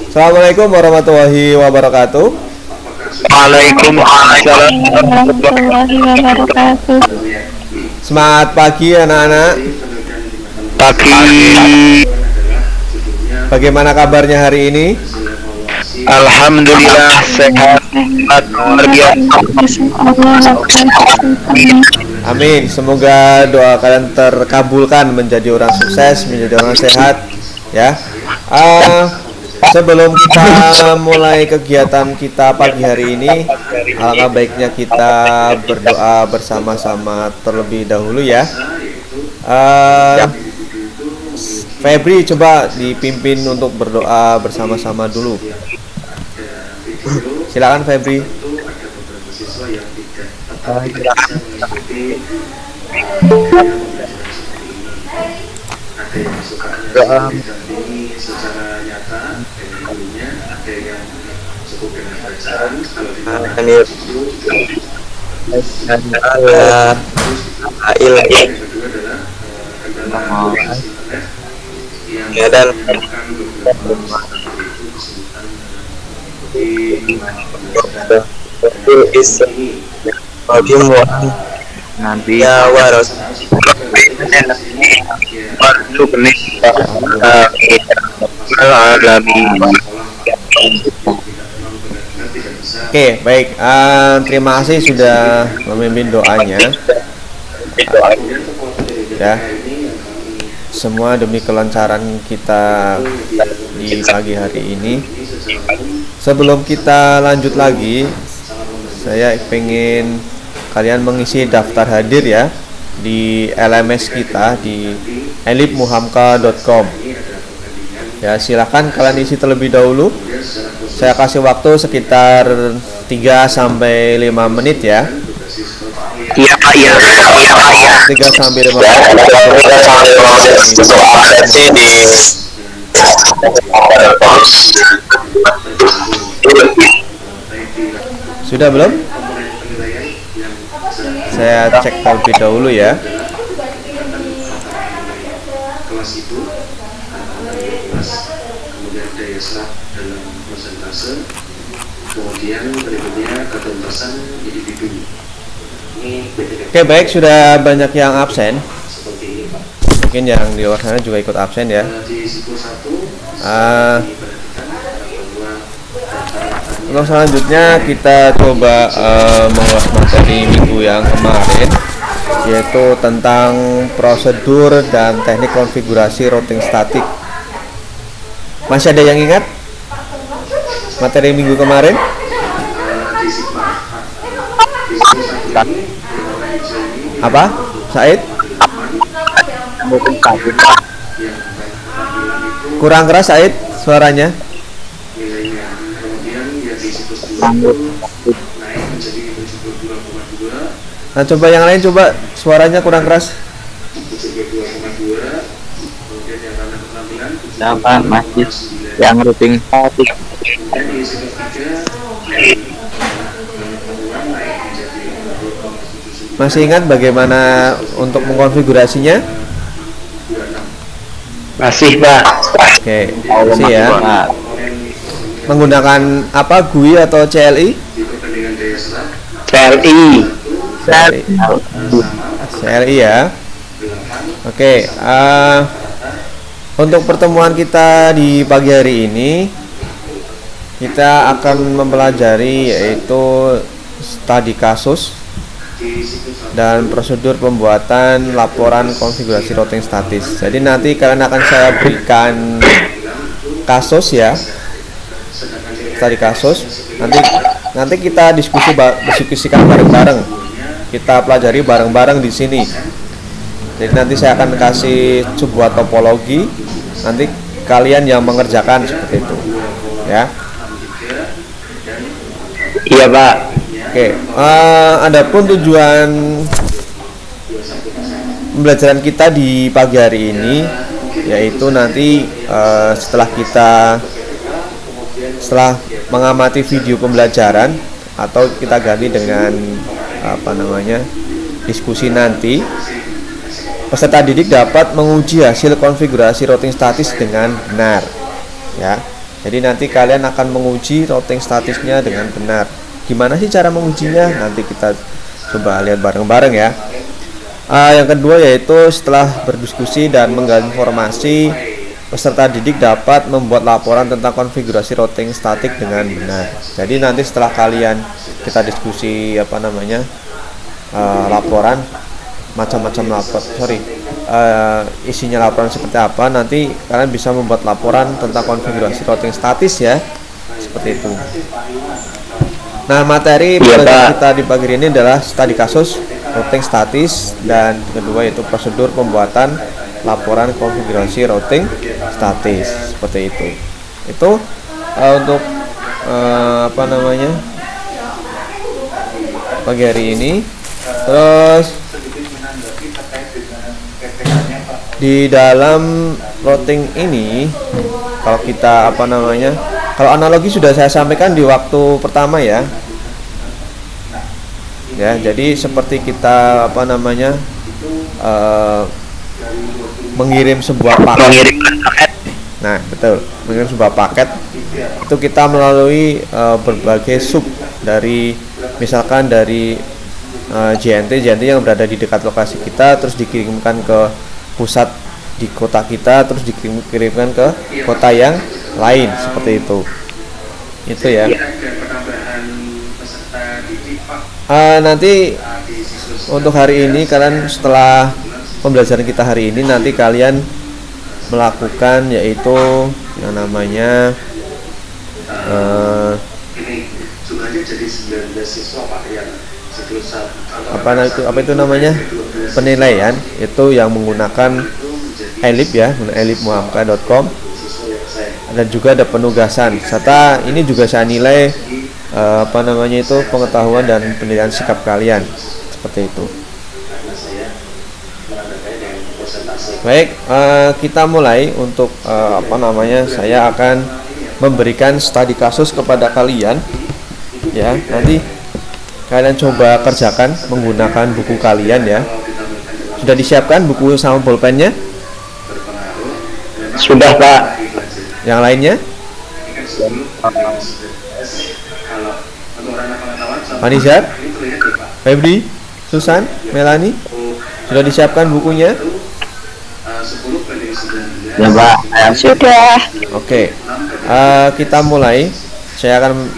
Assalamualaikum warahmatullahi wabarakatuh. Waalaikumsalam warahmatullahi wabarakatuh. Semangat pagi anak-anak. pagi. Bagaimana kabarnya hari ini? Alhamdulillah sehat luar biasa. Amin. Semoga doa kalian terkabulkan menjadi orang sukses, menjadi orang sehat. Ya. Sebelum kita mulai kegiatan kita pagi hari ini, alangkah baiknya kita berdoa bersama-sama terlebih dahulu ya. Febri coba dipimpin untuk berdoa bersama-sama dulu. Silakan Febri. Doa ya dan nanti ya waros Oke, baik. Terima kasih sudah memimpin doanya. Ya. Semua demi kelancaran kita di pagi hari ini. Sebelum kita lanjut lagi, saya pengen kalian mengisi daftar hadir ya di LMS kita di elipmuhamka.com. Ya, silakan kalian isi terlebih dahulu. Saya kasih waktu sekitar 3 sampai 5 menit ya. iya Pak, iya 3 sampai 5 menit. Sudah belum? Saya cek terlebih dahulu ya. Oke, baik, sudah banyak yang absen. Mungkin yang di luar sana juga ikut absen ya. Untuk selanjutnya kita coba mengulas materi minggu yang kemarin, yaitu tentang prosedur dan teknik konfigurasi routing statik. Masih ada yang ingat materi minggu kemarin? Apa? Said? Kurang keras Said suaranya. Nah, coba yang lain, coba suaranya kurang keras. Siapa masih yang routing statik? Masih ingat bagaimana untuk mengkonfigurasinya? Masih Pak. Oke, masih ya. Menggunakan apa? GUI atau CLI? CLI. CLI ya. Oke, untuk pertemuan kita di pagi hari ini, kita akan mempelajari yaitu studi kasus dan prosedur pembuatan laporan konfigurasi routing statis. Jadi nanti kalian akan saya berikan kasus ya, studi kasus. Nanti kita diskusikan bareng-bareng. Kita pelajari bareng-bareng di sini. Jadi nanti saya akan kasih sebuah topologi. Nanti kalian yang mengerjakan seperti itu, ya. Iya Pak. Oke, adapun tujuan pembelajaran kita di pagi hari ini, yaitu nanti setelah mengamati video pembelajaran atau kita ganti dengan diskusi nanti, peserta didik dapat menguji hasil konfigurasi routing statis dengan benar, ya. Jadi nanti kalian akan menguji routing statisnya dengan benar. Gimana sih cara mengujinya? Nanti kita coba lihat bareng-bareng ya. Yang kedua yaitu setelah berdiskusi dan menggali informasi, peserta didik dapat membuat laporan tentang konfigurasi routing statik dengan benar. Jadi nanti setelah kalian kita diskusi laporan macam-macam isinya laporan seperti apa, nanti kalian bisa membuat laporan tentang konfigurasi routing statis ya, seperti itu. Nah, materi kita di pagi ini adalah studi kasus routing statis, dan kedua yaitu prosedur pembuatan laporan konfigurasi routing statis, seperti itu. Itu untuk pagi hari ini. Terus di dalam routing ini, kalau kita kalau analogi sudah saya sampaikan di waktu pertama ya. Jadi seperti kita mengirim sebuah paket. Nah, betul, mengirim sebuah paket itu kita melalui berbagai sub dari, misalkan dari JNT yang berada di dekat lokasi kita, terus dikirimkan ke pusat di kota kita, terus dikirimkan ke kota yang lain, seperti itu ya. Nanti untuk hari ini kalian, setelah pembelajaran kita hari ini, nanti kalian melakukan yaitu yang namanya penilaian, itu yang menggunakan elip ya, elipmuhamka.com, dan juga ada penugasan, serta ini juga saya nilai pengetahuan dan penilaian sikap kalian, seperti itu. Baik, kita mulai untuk saya akan memberikan studi kasus kepada kalian ya. Nanti kalian coba kerjakan menggunakan buku kalian ya. Sudah disiapkan buku sama bolpennya? Sudah, Pak. Yang lainnya? Vanessa, Febri, Susan, Melani, sudah disiapkan bukunya? Ya, Pak. Sudah. Oke, kita mulai. Saya akan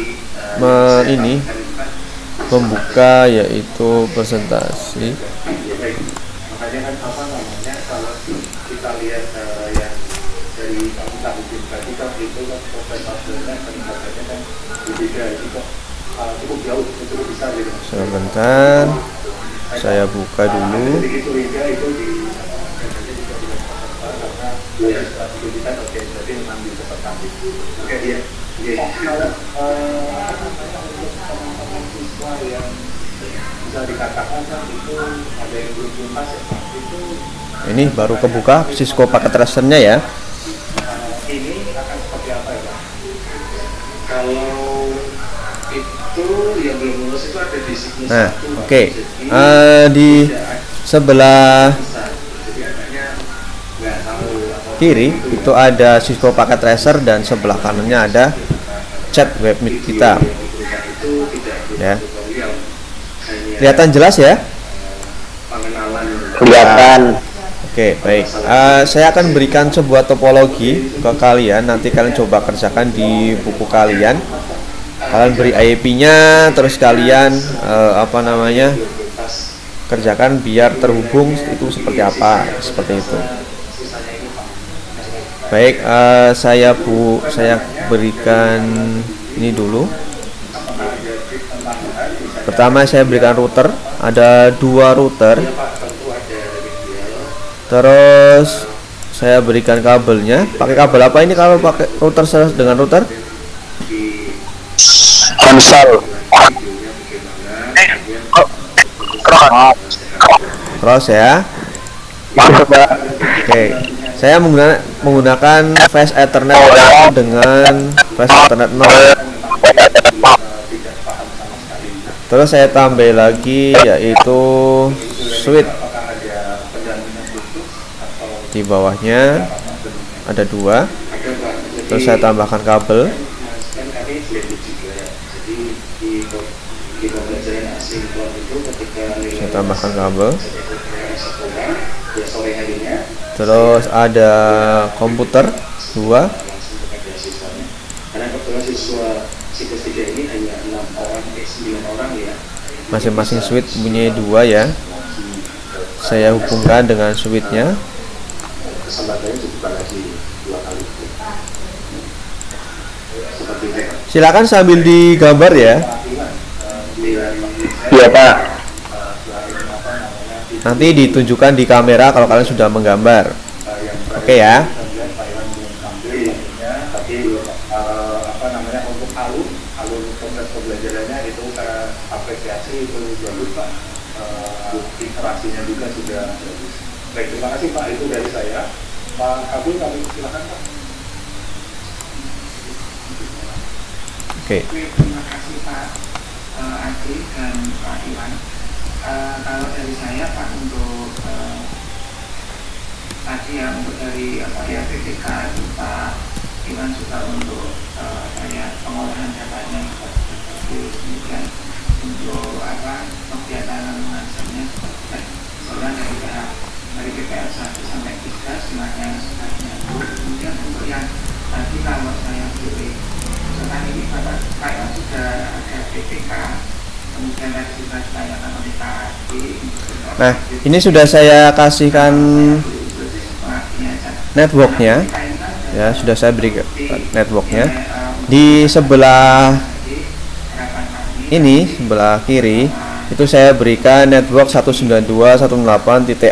membuka yaitu presentasi. Sebentar, saya buka dulu. Ini baru kebuka Cisco paket tracernya ya. Nah, oke. Di sebelah kiri itu ada Cisco paket tracer, dan sebelah kanannya ada chat webmeet kita. Ya. Kelihatan jelas ya? Kelihatan. Oke, baik. Saya akan berikan sebuah topologi ke kalian. Nanti kalian coba kerjakan di buku kalian. Kalian beri IP-nya, terus kalian kerjakan biar terhubung itu seperti apa, seperti itu. Baik, saya berikan ini dulu. Pertama saya berikan router, ada 2 router. Terus saya berikan kabelnya. Pakai kabel apa ini kalau pakai router dengan router? Konsol. Cross ya. Oke. Saya menggunakan fast Ethernet dengan fast Ethernet 0. Terus saya tambah lagi yaitu switch. Di bawahnya ada 2. Terus saya tambahkan kabel. Saya tambahkan kabel. Terus ada komputer 2. Masing-masing switch punya 2 ya. Saya hubungkan dengan switchnya. Silakan sambil digambar ya. Iya Pak. Nanti ditunjukkan di kamera kalau kalian sudah menggambar. Oke ya. Untuk alur proses pembelajarannya itu saya apresiasi, itu bagus Pak. Literasinya juga sudah bagus. Baik, terima kasih Pak, itu dari saya. Pak Kabul, kami silakan Pak. Oke. Terima kasih Pak Adi dan Pak Iwan. Kalau dari saya Pak, untuk tadi ya, untuk dari PPK itu Pak Iwan juga untuk pengolahan datanya, kemudian untuk kegiatan mengajarnya, soalnya dari pihak dari PPL 1 sampai 3 semuanya sudah nyambung. Kemudian untuk yang tadi kalau saya pilih, soalnya ini Bapak sudah ada PPK, kemudian tadi sudah ditanyakan oleh Pak Adi. Nah, ini sudah saya kasihkan networknya ya, sudah saya beri networknya. Di sebelah ini, sebelah kiri itu saya berikan network 192.168.4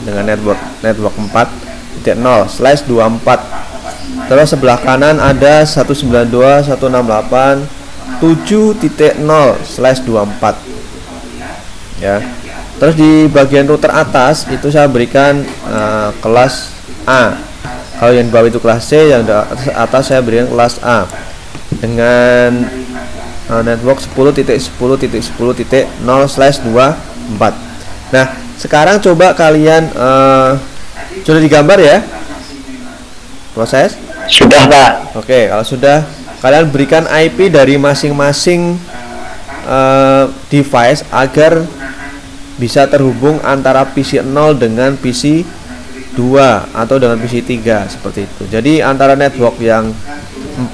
dengan network 4.0/24. Terus sebelah kanan ada 192.168.7.0/24 ya. Terus di bagian router atas itu saya berikan kelas A. Kalau yang di bawah itu kelas C, yang di atas saya berikan kelas A dengan network 10.10.10.0/24. Nah, sekarang coba kalian sudah digambar ya proses? Sudah Pak. Oke, kalau sudah, kalian berikan IP dari masing-masing device agar bisa terhubung antara PC 0 dengan PC 2 atau dengan PC 3 seperti itu. Jadi antara network yang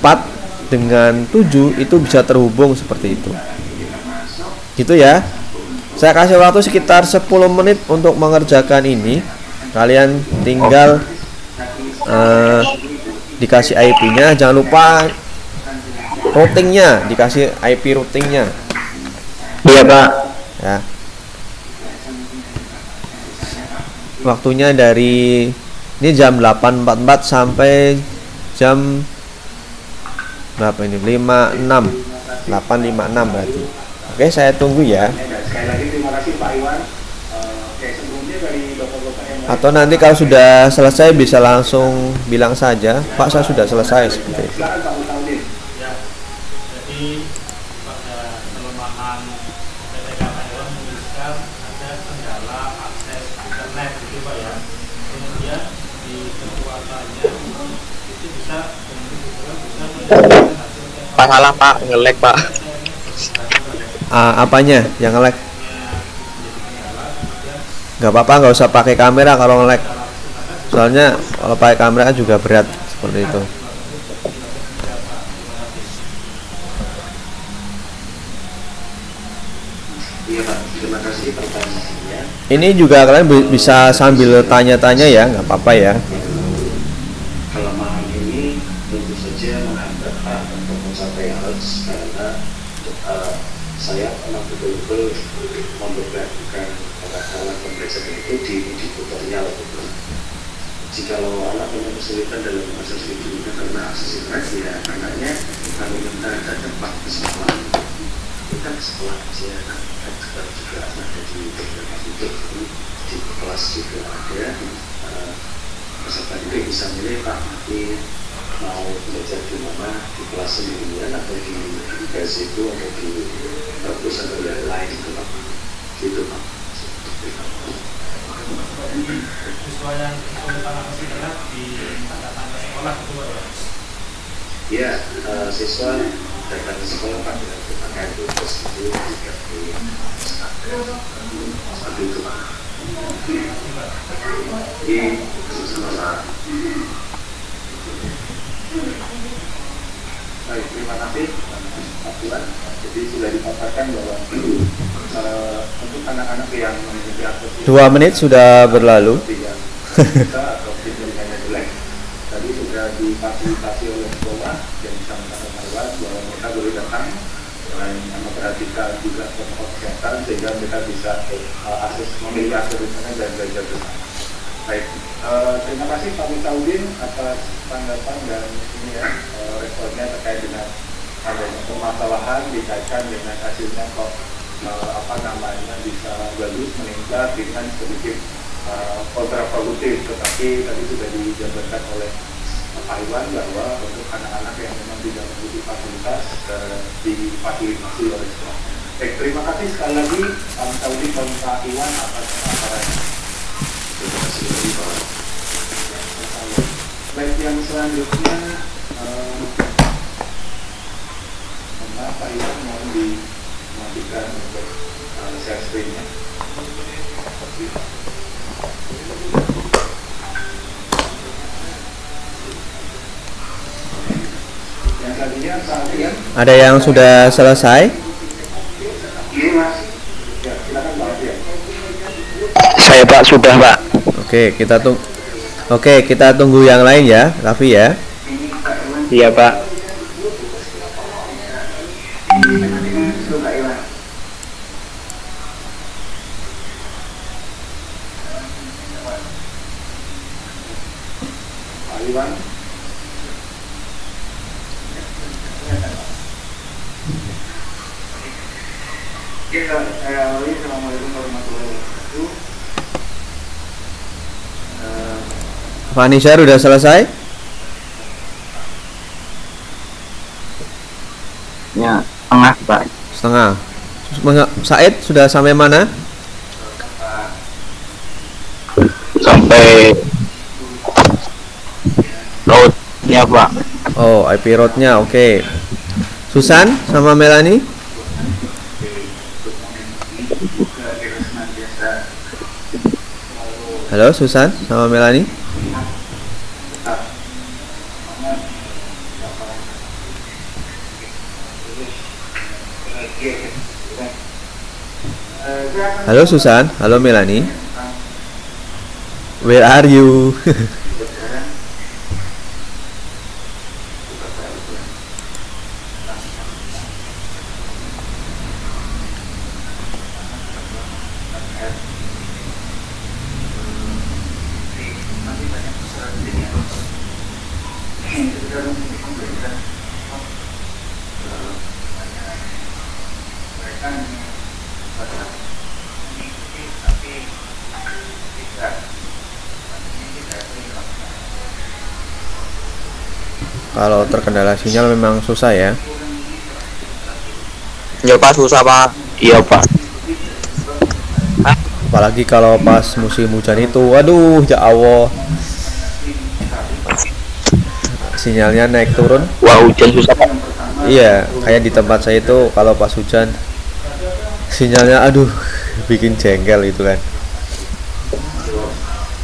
4 dengan 7 itu bisa terhubung seperti itu. Gitu ya. Saya kasih waktu sekitar 10 menit untuk mengerjakan ini. Kalian tinggal dikasih IP-nya, jangan lupa routingnya, dikasih IP routingnya. Iya Pak. Ya. Waktunya dari ini jam 8.44 sampai jam berapa ini? 56. 8.56 berarti. Oke, saya tunggu ya. Sekali lagi terima kasih Pak Iwan. Sebelumnya dari bapak-bapak yang Atau nanti kalau sudah selesai bisa langsung bilang saja, Pak saya sudah selesai seperti itu. silakan Pak Mutaudin. Ya, jadi pada kelemahan PTK Taiwan menuliskan ada kendala akses internet gitu Pak ya. Kemudian di kekuatannya itu bisa menjadikan hasil Pak salah Pak, nge-lag Pak. Apanya yang nge-lag? Nggak apa-apa, nggak usah pakai kamera kalau nge-lag. Soalnya kalau pakai kamera juga berat seperti itu. Iya Pak, terima kasih pertanyaannya. Ini juga kalian bisa sambil tanya-tanya ya, nggak apa-apa ya. Kelemahan ini tentu saja menghambat Pak untuk mencapai HALS, karena saya memang betul-betul memperhatikan alat pembelajaran itu di tutorial. Jikalau anak punya kesulitan dalam mengakses videonya karena akses internet, ya anaknya kami minta ada tempat ke sekolah. Kita ke sekolah aja, kan juga ada di beberapa titik, di kelas juga ada. Peserta didik bisa milih Pak, nanti mau belajar di mana, di kelas sendirian atau di itu atau di kampus atau yang lain gitu Pak. Gitu Pak. siswa yang kesulitan akses internet di tangga-tangga sekolah gitu Pak ya. Ya, siswa datang ke sekolah Pak dengan berpakaian khusus itu tidak seperti itu Pak. Jadi sama. Baik, terima kasih Pak Tuan. Jadi sudah dipaparkan bahwa untuk anak-anak yang memiliki akses 2 menit sudah berlalu. yang bisa atau pendidikannya jelek, tadi sudah difasilitasi oleh sekolah dan disampaikan lewat bahwa mereka boleh datang dan memperhatikan juga protokol kesehatan sehingga mereka bisa memiliki akses internet dan belajar bersama. Baik, terima kasih Pak Mutaudin atas tanggapan dan ini ya responnya terkait dengan adanya permasalahan dikaitkan dengan hasilnya kok bisa bagus meningkat dengan sedikit kontraproduktif, tetapi tadi sudah dijabarkan oleh Pak Iwan bahwa untuk anak-anak yang memang tidak memiliki fasilitas difasilitasi oleh sekolah. Baik, terima kasih sekali lagi Pak Saudi dan Pak Iwan atas paparannya. Terima kasih Pak. Baik, yang selanjutnya Pak Iwan mohon dimatikan untuk share screen-nya. Yang tadinya saat Ada yang sudah selesai? ini Mas. Ya, silakan Pak Alfian. Saya Pak sudah Pak. Oke, kita tunggu yang lain ya, Raffi ya. Iya Pak. Pak Iwan. Assalamualaikum warahmatullahi wabarakatuh. Vanisha udah selesai? Ya, tengah Pak. Setengah. Said sudah sampai mana? Sampai roadnya Pak. Oh, IP roadnya, oke. Susan sama Melanie? Halo, Susan sama Melanie? Halo Susan, halo Melanie. Where are you? Kalau terkendala sinyal memang susah ya. Ya Pak susah Pak. Iya Pak. Apalagi kalau pas musim hujan itu, waduh ya Allah, sinyalnya naik turun. Wah hujan susah Pak. Iya, kayak di tempat saya itu kalau pas hujan sinyalnya aduh bikin jengkel itu kan.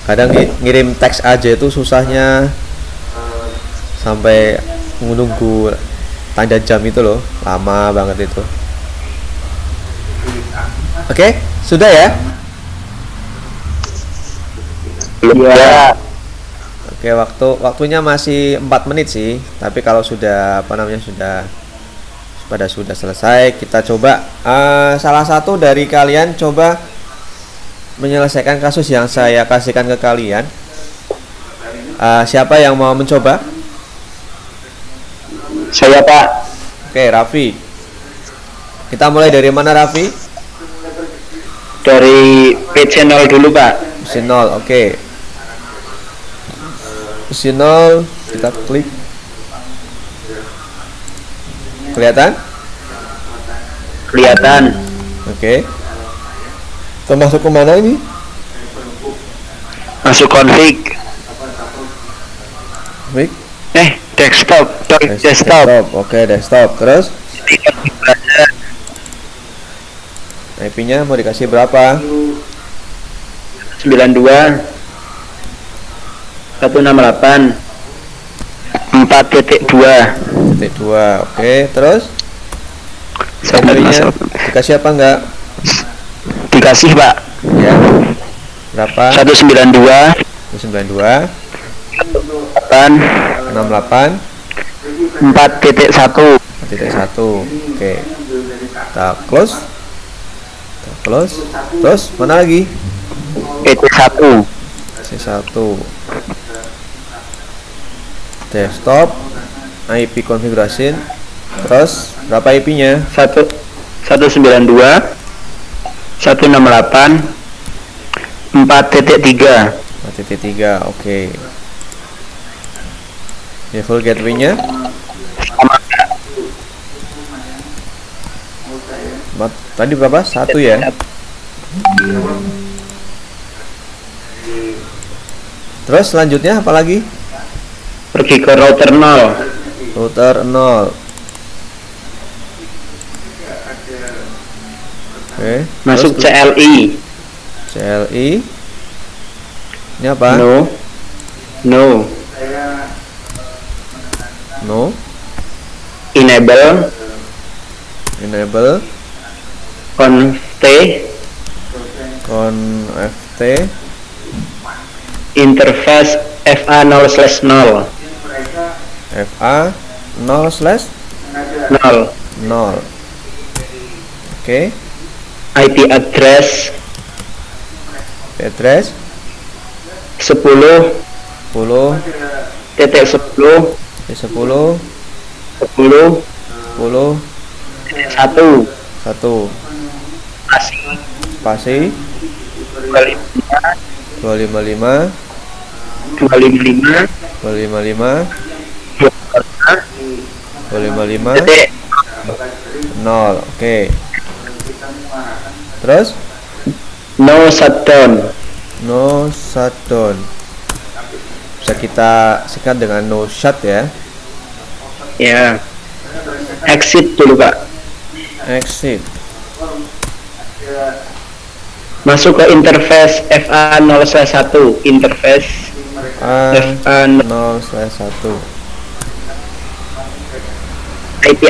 Kadang ngirim teks aja itu susahnya, sampai menunggu tanda jam itu loh, lama banget itu. Oke, sudah ya? Iya. Oke, waktunya masih 4 menit sih. Tapi kalau sudah sudah selesai, kita coba salah satu dari kalian coba menyelesaikan kasus yang saya kasihkan ke kalian. Siapa yang mau mencoba? Saya Pak. Oke, Raffi. Kita mulai dari mana, Raffi? Dari page 0 dulu Pak. Mesin 0, oke. Mesin 0, kita klik. Kelihatan? Kelihatan. Oke. Kita masuk ke mana ini? Masuk config. Baik. Desktop. Oke, desktop. Terus IP-nya mau dikasih berapa? 92 168 4.2. Oke, terus IP-nya dikasih apa enggak? Dikasih, Pak. Ya. Berapa? 192 192 8 68 4.1. 4.1. Oke. Kita close. Terus mana lagi? PT1. C1. Desktop IP configuration. Terus berapa IP-nya? 192 168 4.3. 4.3. Oke. Default gateway-nya tadi berapa? 1 ya. Terus selanjutnya apa lagi? Pergi ke router 0. Router 0. Oke. Masuk Terus CLI. Ini apa? No. Enable conft interface FA 0/0. FA 0/0. Oke. IP address 10 titik 10 1 spasi 255 titik 0. Oke. Terus no shutdown. Bisa kita singkat dengan no shut ya. Ya. Exit dulu, Pak. Exit. Masuk ke interface FA 0/1. Interface FA 0/1. IP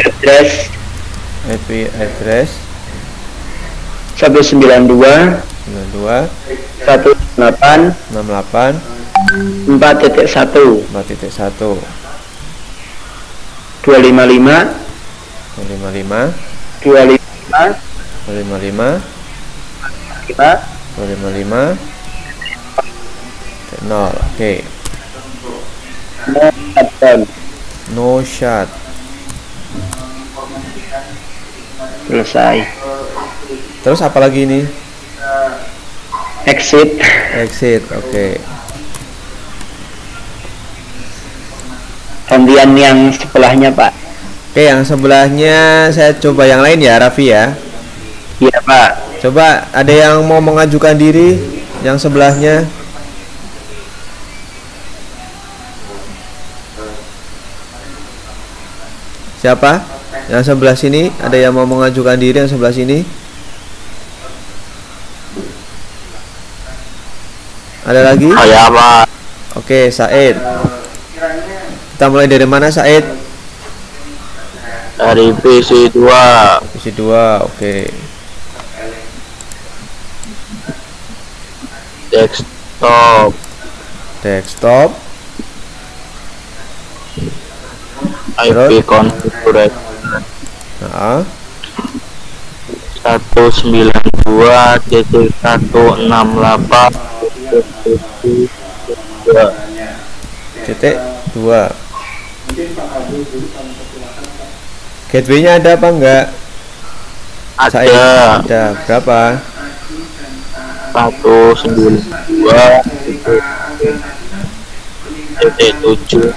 address 192 18 68 4.1 4.1 255 0. Oke. No shut. Selesai. Terus apa lagi ini? Exit. Oke. Gantian yang sebelahnya, Pak. Oke, yang sebelahnya saya coba yang lain ya, Raffi ya. Iya, Pak. Coba ada yang mau mengajukan diri yang sebelahnya. Siapa? Yang sebelah sini ada yang mau mengajukan diri yang sebelah sini? Ada lagi? Ya, Pak. Oke, Said. Kita mulai dari mana, Said? Dari PC2. Oke. Desktop. IP configuration 192.168.2. Gateway-nya ada apa enggak? Ada. Berapa? 192.7.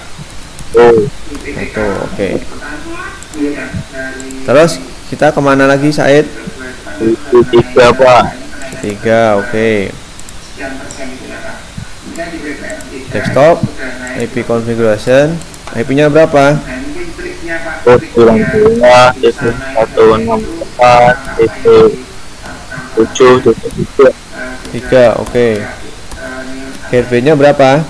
Oke. Terus kita kemana lagi, Said? 3, Pak. 3. Oke. Desktop IP configuration IP-nya berapa? Nah, mungkin triknya Pak. 192.168.7.3. Oke. Gateway-nya berapa?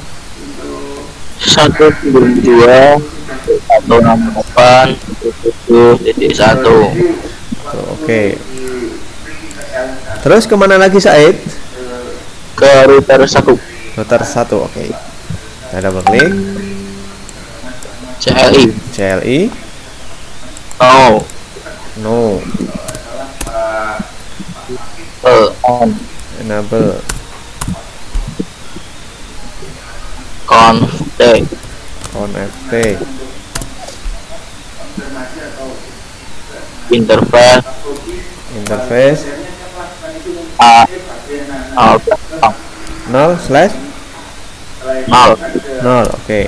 192.168.7.1. Oke. Terus kemana lagi Said? Ke router 1 Router 1. Oke. Kita double klik. CLI. No. Enable. Config. Interface A 0/0. Oke.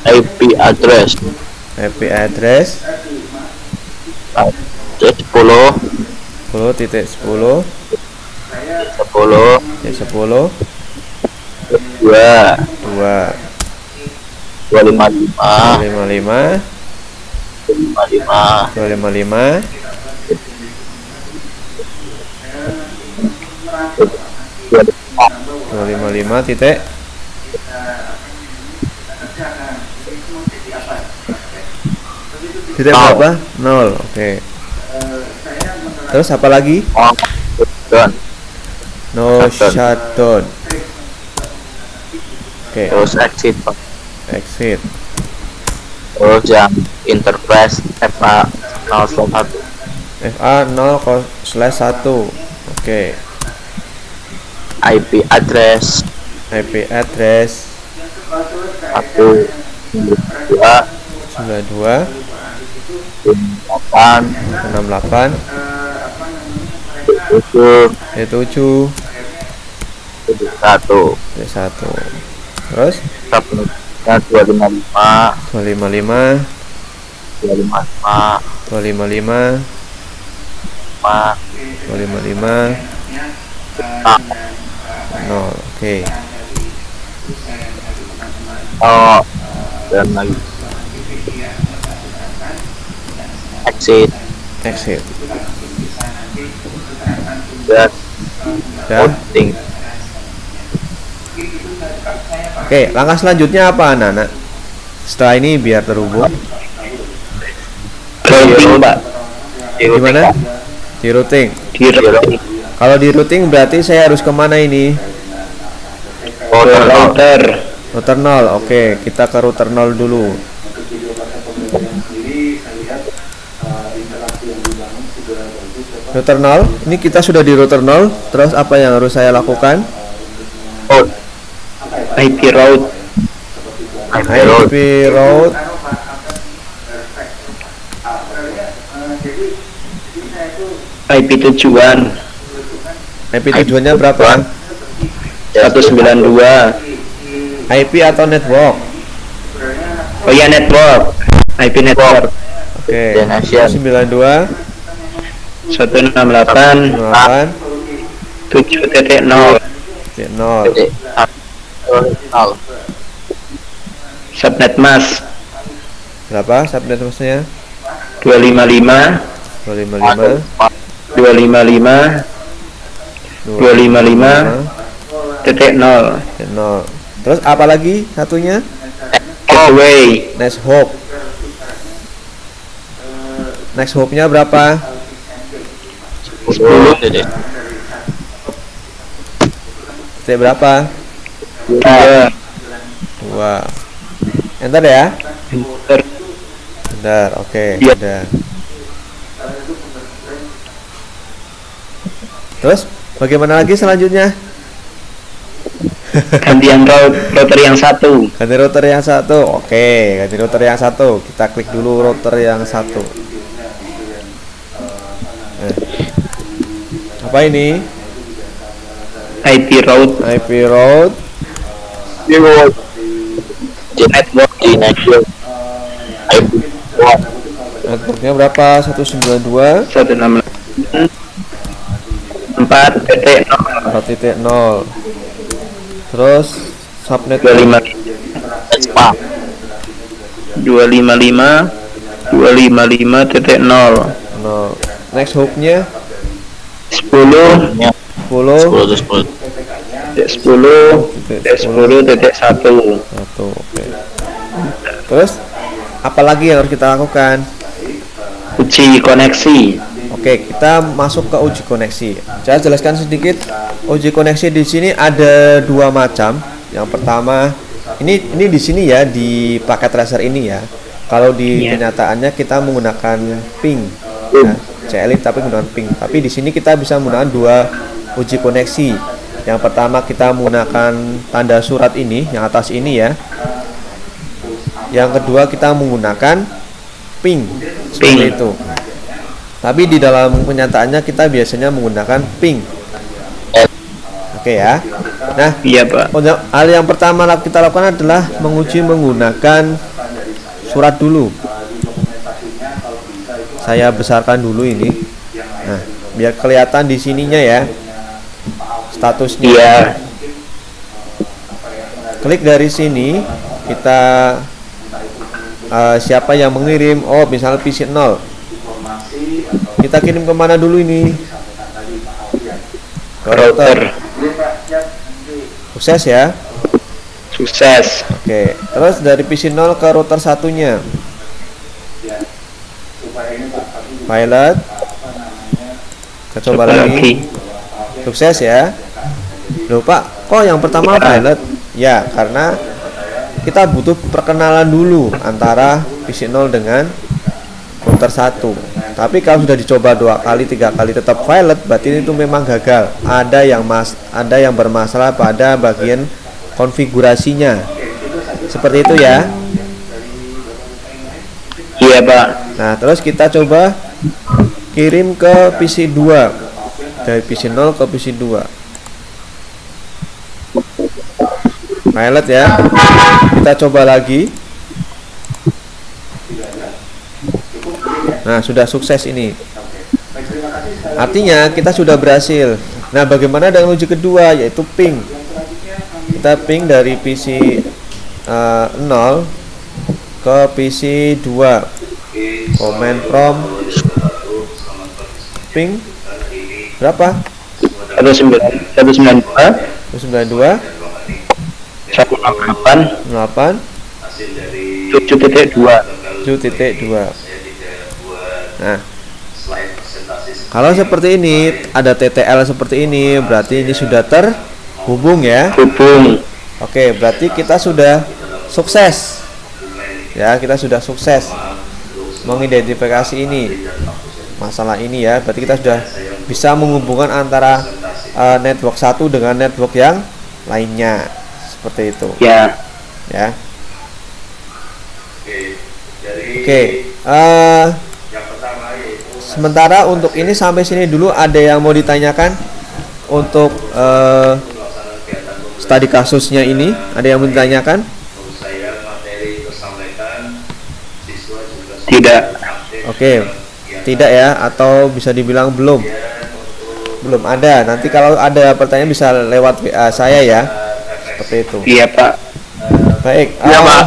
IP address 10.10 255 titik 0 berapa? 0. Oke. Terus apa lagi? No shutdown. Oke. terus exit. Terus yang interface FA 0/1 FA0/1. Oke. IP address 192.68 7 1. Terus subnetnya 255 0. Oke. Dan lagi exit dan voting. Oke, langkah selanjutnya apa anak-anak? Setelah ini biar terhubung. Pak. Gimana? Di routing. Kalau di routing berarti saya harus kemana ini? Router. Router 0. Oke, kita ke router 0 dulu. Router 0. Ini kita sudah di router 0. Terus apa yang harus saya lakukan? IP route. IP tujuan. IP tujuannya berapa? 192. IP atau network? Oh iya, network. IP network. Oke. 92 168 7.0. Subnet mask berapa? Subnet masknya 255 titik 0. Terus apa lagi satunya? Gateway. Next hop-nya berapa? 10. Titik berapa? 2. Enter ya? Enter. Enter. Oke, Iya. udah. Terus bagaimana lagi selanjutnya? Gantian router yang satu. Ganti router yang satu. Oke, ganti router yang satu. Kita klik dulu router yang satu. Apa ini? IP route. Network di network. IP Networknya berapa? 192 4.0. 4.0. Terus subnet 25 255 255.0. 0. Next hooknya 10 10 10.1. 1. Oke. Terus apalagi yang harus kita lakukan? Uji koneksi. Oke, kita masuk ke uji koneksi. Saya jelaskan sedikit. Uji koneksi di sini ada dua macam. Yang pertama, ini di sini ya, di paket tracer ini ya. Kalau di kenyataannya kita menggunakan ping, ya, CLI tapi menggunakan ping. Tapi di sini kita bisa menggunakan dua uji koneksi. Yang pertama kita menggunakan tanda surat ini, yang atas ini ya. Yang kedua kita menggunakan ping, seperti itu. Tapi di dalam kenyataannya kita biasanya menggunakan ping. Oke ya. Nah, Iya Pak. hal yang pertama kita lakukan adalah menguji menggunakan surat dulu. Saya besarkan dulu ini. Nah, biar kelihatan di sininya ya statusnya. Iya. Klik dari sini, kita siapa yang mengirim. Oh, misalnya PC 0. Kita kirim kemana dulu ini? Ke router. Sukses ya. Sukses. Oke, terus dari PC 0 ke router satunya. Pilot. Kita coba lagi. Sukses ya. Loh Pak, kok yang pertama pilot? Ya, karena kita butuh perkenalan dulu antara PC 0 dengan router 1. Tapi kalau sudah dicoba 2 kali, 3 kali tetap pilot, berarti itu memang gagal. Ada yang bermasalah pada bagian konfigurasinya. Seperti itu ya. Iya Pak. Nah, terus kita coba kirim ke PC 2. Dari PC 0 ke PC 2. Pilot ya. Kita coba lagi. Nah, sudah sukses ini. Artinya kita sudah berhasil. Nah, bagaimana dengan uji kedua, yaitu ping. Kita ping dari PC 0 ke PC 2. Command prompt ping berapa? 192 192 168 7.2. 7.2. Nah, kalau seperti ini, ada TTL seperti ini, berarti ini sudah terhubung ya. Hubung. Oke, berarti kita sudah sukses. Ya, kita sudah sukses mengidentifikasi ini, masalah ini ya. Berarti kita sudah bisa menghubungkan antara network satu dengan network yang lainnya, seperti itu. Ya. Ya. Oke. Sementara untuk ini sampai sini dulu. Ada yang mau ditanyakan untuk studi kasusnya ini? Ada yang mau ditanyakan? Tidak. Oke, tidak ya, atau bisa dibilang belum ada. Nanti kalau ada pertanyaan bisa lewat WA saya ya, seperti itu. Iya Pak. Baik. Iya Pak.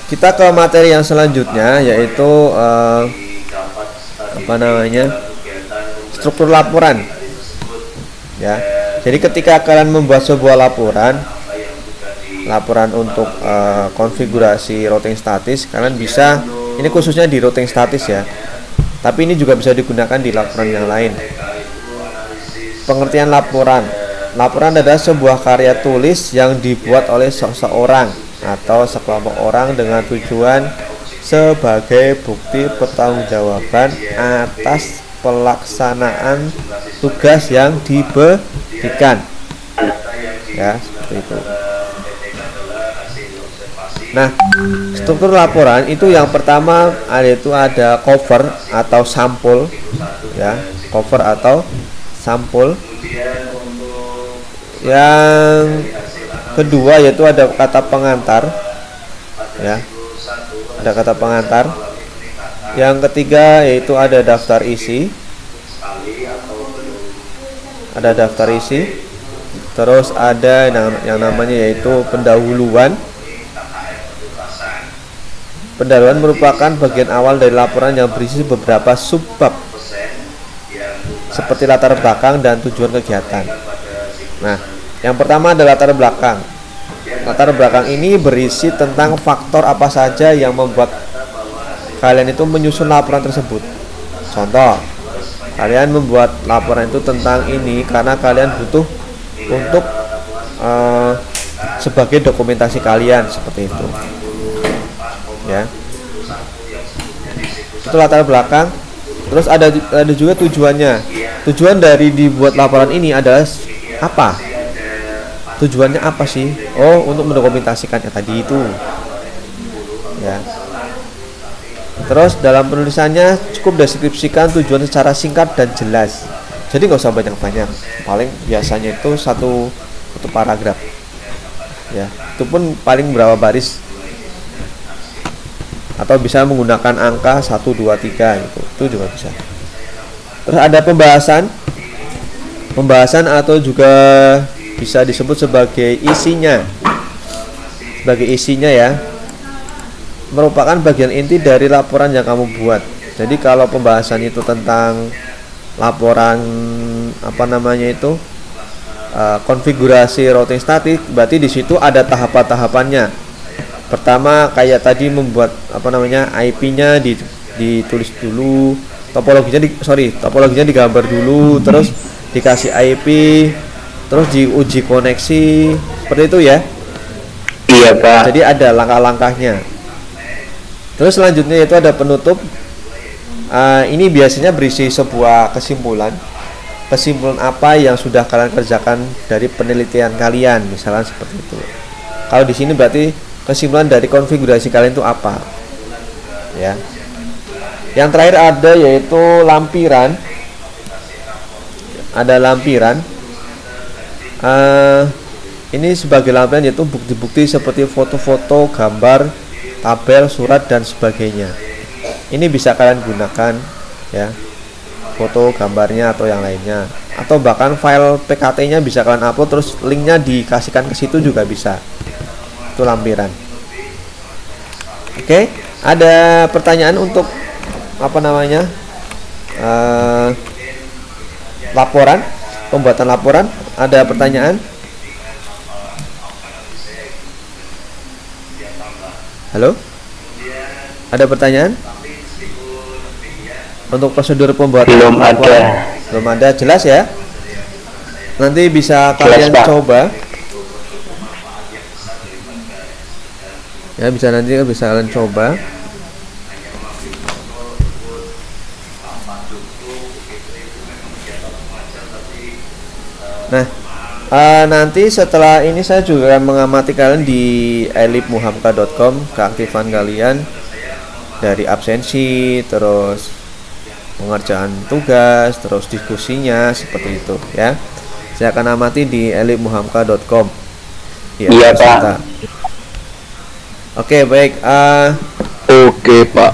Kita ke materi yang selanjutnya, yaitu struktur laporan. Ya. Jadi ketika kalian membuat sebuah laporan untuk konfigurasi routing statis, kalian bisa, ini khususnya di routing statis ya, tapi ini juga bisa digunakan di laporan yang lain. Pengertian laporan adalah sebuah karya tulis yang dibuat oleh seseorang atau sekelompok orang dengan tujuan sebagai bukti pertanggungjawaban atas pelaksanaan tugas yang diberikan. Ya, seperti itu. Nah, struktur laporan itu yang pertama ada cover atau sampul, ya, cover atau sampul. Yang kedua yaitu ada kata pengantar, ya, ada kata pengantar. Yang ketiga yaitu ada daftar isi, terus ada yang namanya yaitu pendahuluan. Pendahuluan merupakan bagian awal dari laporan yang berisi beberapa subbab seperti latar belakang dan tujuan kegiatan. Nah, yang pertama adalah latar belakang. Latar belakang ini berisi tentang faktor apa saja yang membuat kalian itu menyusun laporan tersebut. Contoh, kalian membuat laporan itu tentang ini karena kalian butuh untuk sebagai dokumentasi kalian, seperti itu ya. Itu latar belakang. Terus ada juga tujuannya. Tujuan dari dibuat laporan ini adalah apa? Tujuannya apa sih? Oh, untuk mendokumentasikannya tadi itu ya. Terus dalam penulisannya cukup deskripsikan tujuan secara singkat dan jelas. Jadi nggak usah banyak-banyak. Paling biasanya itu satu paragraf ya. Itu pun paling berapa baris, atau bisa menggunakan angka 1, 2, 3 gitu. Itu juga bisa. Terus ada pembahasan atau juga bisa disebut sebagai isinya. Sebagai isinya ya, merupakan bagian inti dari laporan yang kamu buat. Jadi kalau pembahasan itu tentang laporan konfigurasi routing statik, berarti di situ ada tahapan-tahapannya. Pertama kayak tadi membuat IP-nya ditulis dulu, topologinya digambar dulu, terus dikasih IP, terus diuji koneksi, seperti itu ya. Iya Pak. Jadi ada langkah-langkahnya. Terus selanjutnya itu ada penutup. Ini biasanya berisi sebuah kesimpulan apa yang sudah kalian kerjakan dari penelitian kalian, misalnya seperti itu. Kalau di sini berarti kesimpulan dari konfigurasi kalian itu apa ya. Yang terakhir ada yaitu lampiran. Ada lampiran. Ini sebagai lampiran yaitu bukti-bukti seperti foto-foto, gambar, tabel, surat dan sebagainya. Ini bisa kalian gunakan ya, foto, gambarnya atau yang lainnya, atau bahkan file PKT-nya bisa kalian upload terus linknya dikasihkan ke situ juga bisa. Itu lampiran. Oke, ada pertanyaan untuk laporan, pembuatan laporan? Ada pertanyaan? Halo? Ada pertanyaan? Untuk prosedur pembuatan laporan? Belum ada, jelas ya? Nanti bisa kalian coba. Ya, bisa kalian coba. Nah, nanti setelah ini saya juga mengamati kalian di elipmuhamka.com, keaktifan kalian dari absensi, terus pengerjaan tugas, terus diskusinya, seperti itu ya. Saya akan amati di elipmuhamka.com. Iya Pak. Oke, baik. Oke Pak.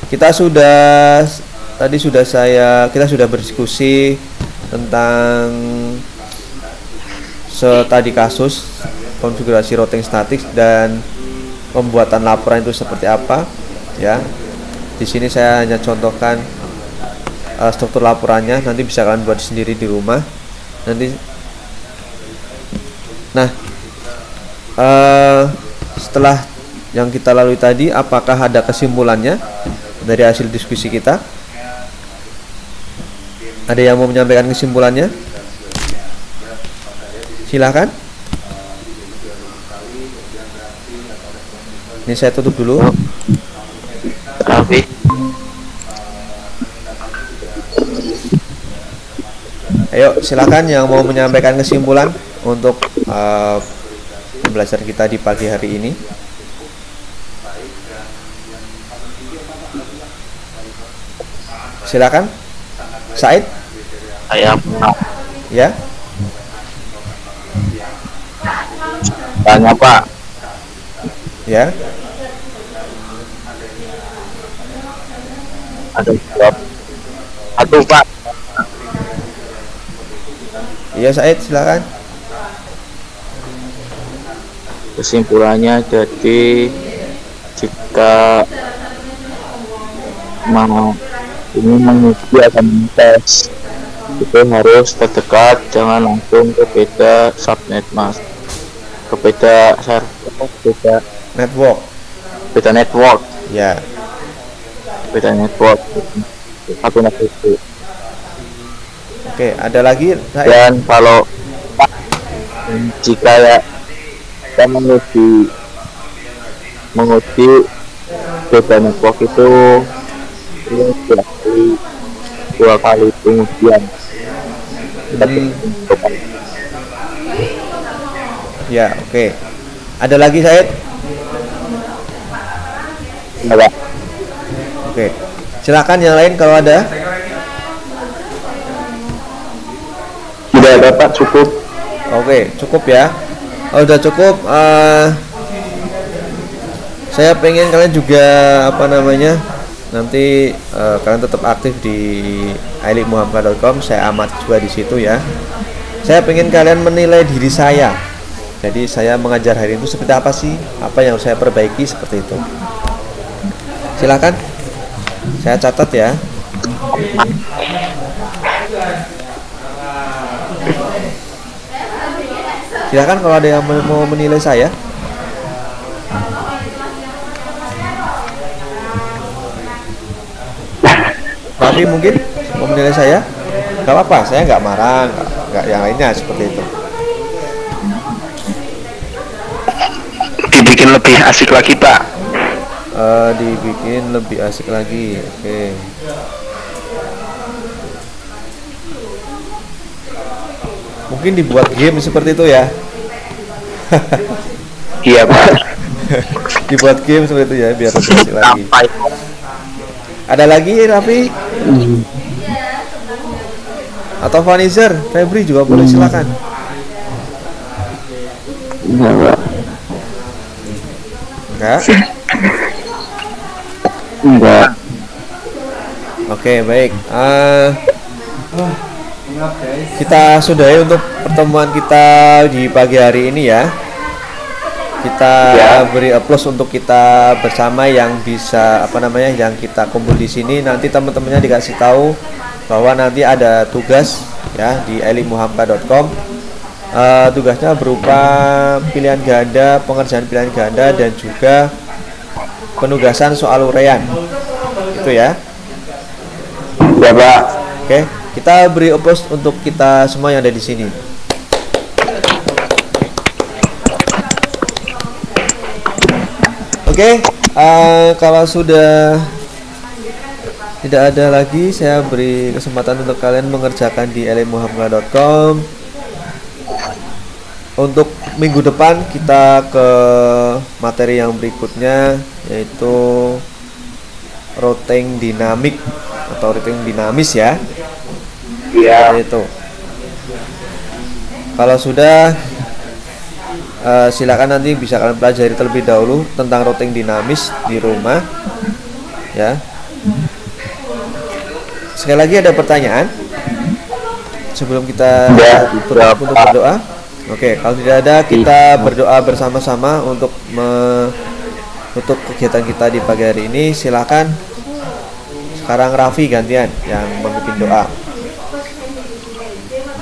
Kita sudah berdiskusi tentang studi kasus, konfigurasi routing statik dan pembuatan laporan itu seperti apa ya. Di sini saya hanya contohkan struktur laporannya, nanti bisa kalian buat sendiri di rumah nanti. Nah, setelah yang kita lalui tadi, apakah ada kesimpulannya dari hasil diskusi kita? Ada yang mau menyampaikan kesimpulannya? Silahkan. Ini saya tutup dulu. Ayo, silakan yang mau menyampaikan kesimpulan untuk pembelajaran kita di pagi hari ini. Silakan, Said. Saya Ya. tanya Pak. Ya. Aduh Pak. Iya, Said, silakan. Kesimpulannya, jadi jika mau ini mengisi akan tes itu harus terdekat, jangan langsung ke beda subnet mas, ke beda server, network network, ya. beda network satu network. Oke, ada lagi Said? Dan kalau jika ya kita menguji beda network itu dua kali pengujian. Ya, oke. Ada lagi Said? Ada. Oke. Silakan yang lain kalau ada. Tidak ada Pak, cukup. Oke, cukup ya. Oh, udah cukup. Saya pengen kalian juga nanti kalian tetap aktif di ailikmuhamka.com. Saya amat juga di situ ya. Saya pengen kalian menilai diri saya. Jadi saya mengajar hari itu seperti apa sih? Apa yang harus saya perbaiki seperti itu. Silakan. Saya catat ya. Silakan kalau ada yang mau menilai saya. Raffi mungkin mau menilai saya? Gak apa-apa, saya nggak marah, nggak yang lainnya seperti itu. Dibikin lebih asik lagi Pak. Dibikin lebih asik lagi, oke. Mungkin dibuat game seperti itu ya. Iya Pak. Dibuat game seperti itu ya, biar lebih asik lagi. Ada lagi Raffi? Atau Vanizer, Febri juga boleh, silakan. Enggak. Enggak. Oke, baik. Kita sudahi untuk pertemuan kita di pagi hari ini ya. Kita beri applause untuk kita bersama yang bisa yang kita kumpul di sini. Nanti teman-temannya dikasih tahu bahwa nanti ada tugas ya di ailikmuhamka.com. Tugasnya berupa pilihan ganda, pengerjaan pilihan ganda dan juga penugasan soal uraian. Itu ya. Ya Pak. Oke, kita beri applause untuk kita semua yang ada di sini. Oke, kalau sudah tidak ada lagi, saya beri kesempatan untuk kalian mengerjakan di ailikmuhamka.com. Untuk minggu depan kita ke materi yang berikutnya, yaitu routing dinamik atau routing dinamis ya. Iya. Itu. Kalau sudah, silakan nanti bisa kalian pelajari terlebih dahulu tentang routing dinamis di rumah ya. Sekali lagi, ada pertanyaan sebelum kita untuk berdoa? Oke, kalau tidak ada, kita berdoa bersama-sama untuk menutup kegiatan kita di pagi hari ini. Silakan. Sekarang Raffi gantian yang memimpin doa.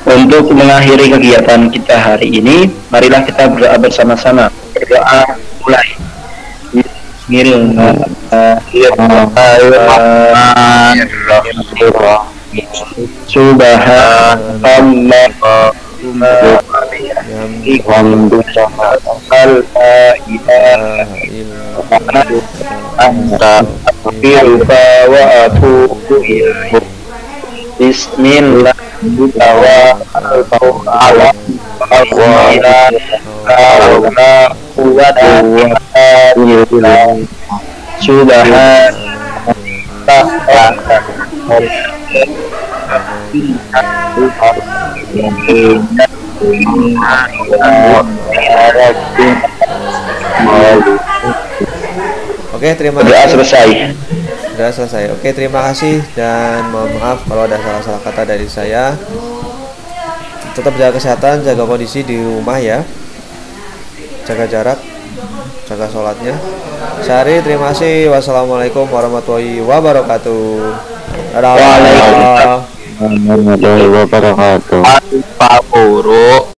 Untuk mengakhiri kegiatan kita hari ini, marilah kita berdoa bersama-sama. Berdoa mulai. Bismillah. Oke, terima kasih. Sudah selesai. Oke, terima kasih dan mohon maaf kalau ada salah-salah kata dari saya. Tetap jaga kesehatan, jaga kondisi di rumah ya. Jaga jarak. jaga sholatnya. Syari, terima kasih. Wassalamualaikum warahmatullahi wabarakatuh. Dadah. Waalaikumsalam warahmatullahi wabarakatuh. Pak Guru.